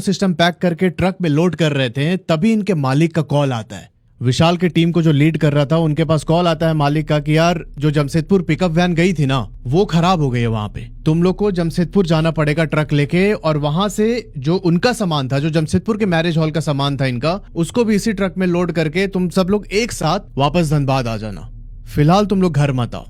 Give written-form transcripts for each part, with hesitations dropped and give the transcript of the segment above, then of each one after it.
System pack करके truck में load कर रहे थे, तभी इनके मालिक का कॉल आता है। विशाल की टीम को जो लीड कर रहा था उनके पास कॉल आता है मालिक का कि यार जो जमशेदपुर पिकअप वैन गई थी ना वो खराब हो गई है, वहां पे तुम लोग को जमशेदपुर जाना पड़ेगा ट्रक लेके, और वहां से जो उनका सामान था, जो जमशेदपुर के मैरिज हॉल का सामान था इनका, उसको भी इसी ट्रक में लोड करके तुम सब लोग एक साथ वापस धनबाद आ जाना। फिलहाल तुम लोग घर मत आओ।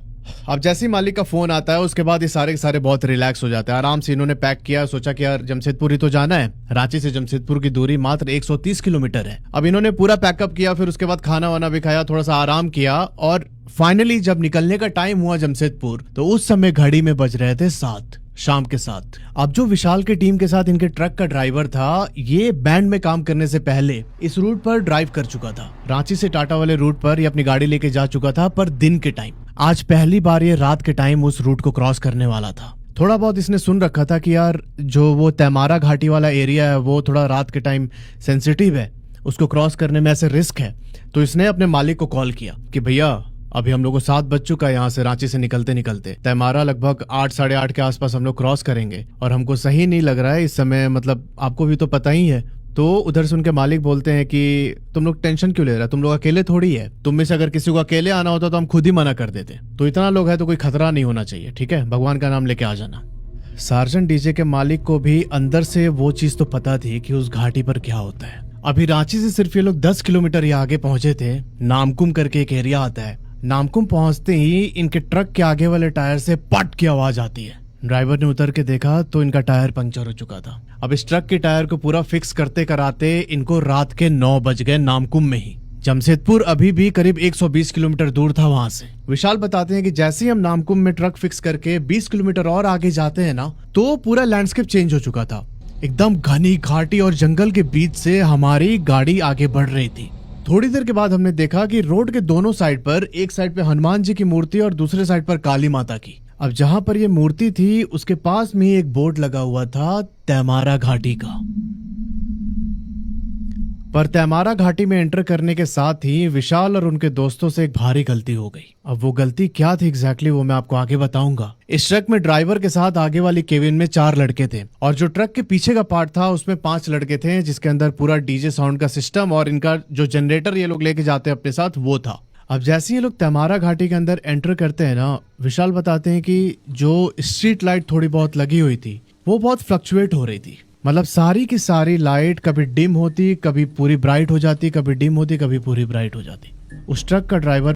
अब जैसे ही मालिक का फोन आता है उसके बाद ये सारे के सारे बहुत रिलैक्स हो जाते हैं। आराम से इन्होंने पैक किया, सोचा कि यार जमशेदपुर ही तो जाना है। रांची से जमशेदपुर की दूरी मात्र 130 किलोमीटर है। अब इन्होंने पूरा पैकअप किया, फिर उसके बाद खाना वाना भी खाया, थोड़ा सा आराम किया, और फाइनली जब निकलने का टाइम हुआ जमशेदपुर, तो उस समय घड़ी में बज रहे थे 7 शाम के 7। अब जो विशाल की टीम के साथ इनके ट्रक का ड्राइवर था, ये बैंड में काम करने से पहले इस रूट पर ड्राइव कर चुका था। रांची से टाटा वाले रूट पर ये अपनी गाड़ी लेके जा चुका था, पर दिन के टाइम। आज पहली बार ये रात के टाइम उस रूट को क्रॉस करने वाला था। थोड़ा बहुत इसने सुन रखा था कि यार जो वो तैमारा घाटी वाला एरिया है वो थोड़ा रात के टाइम सेंसिटिव है, उसको क्रॉस करने में ऐसे रिस्क है। तो इसने अपने मालिक को कॉल किया कि भैया अभी हम लोग को 7 बज चुका है, यहाँ से रांची से निकलते निकलते तैमारा लगभग 8 साढ़े 8 के आसपास हम लोग क्रॉस करेंगे, और हमको सही नहीं लग रहा है इस समय, मतलब आपको भी तो पता ही है। तो उधर से उनके मालिक बोलते हैं कि तुम लोग टेंशन क्यों ले रहे हो, तुम लोग अकेले थोड़ी है, तुम में से अगर किसी को अकेले आना होता तो हम खुद ही मना कर देते। तो इतना लोग है तो कोई खतरा नहीं होना चाहिए, ठीक है, भगवान का नाम लेके आ जाना। सार्जेंट डीजे के मालिक को भी अंदर से वो चीज तो पता थी कि उस घाटी पर क्या होता है। अभी रांची से सिर्फ ये लोग 10 किलोमीटर या आगे पहुंचे थे। नामकुम करके एक एरिया आता है। नामकुम पहुंचते ही इनके ट्रक के आगे वाले टायर से पट की आवाज आती है। ड्राइवर ने उतर के देखा तो इनका टायर पंक्चर हो चुका था। अब इस ट्रक के टायर को पूरा फिक्स करते कराते इनको रात के 9 बज गए नामकुम में ही। जमशेदपुर अभी भी करीब 120 किलोमीटर दूर था वहां से। विशाल बताते हैं कि जैसे ही हम नामकुम में ट्रक फिक्स करके 20 किलोमीटर और आगे जाते हैं ना, तो पूरा लैंडस्केप चेंज हो चुका था। एकदम घनी घाटी और जंगल के बीच से हमारी गाड़ी आगे बढ़ रही थी। थोड़ी देर के बाद हमने देखा कि रोड के दोनों साइड पर, एक साइड पे हनुमान जी की मूर्ति और दूसरे साइड पर काली माता की। अब जहां पर ये मूर्ति थी उसके पास में एक बोर्ड लगा हुआ था तैमारा घाटी का। पर तैमारा घाटी में एंटर करने के साथ ही विशाल और उनके दोस्तों से एक भारी गलती हो गई। अब वो गलती क्या थी एग्जैक्टली वो मैं आपको आगे बताऊंगा। इस ट्रक में ड्राइवर के साथ आगे वाली केबिन में 4 लड़के थे, और जो ट्रक के पीछे का पार्ट था उसमें 5 लड़के थे, जिसके अंदर पूरा डीजे साउंड का सिस्टम और इनका जो जनरेटर ये लोग लेके जाते हैं अपने साथ वो था। अब जैसे ये लोग तैमारा घाटी के अंदर एंटर करते हैं ना, विशाल बताते हैं कि जो स्ट्रीट लाइट थोड़ी बहुत लगी हुई थी वो बहुत फ्लक्चुएट हो रही थी। मतलब सारी की सारी लाइट कभी डिम होती, कभी पूरी ब्राइट हो जाती, कभी डिम होती, कभी पूरी ब्राइट हो जाती। उस ट्रक का ड्राइवर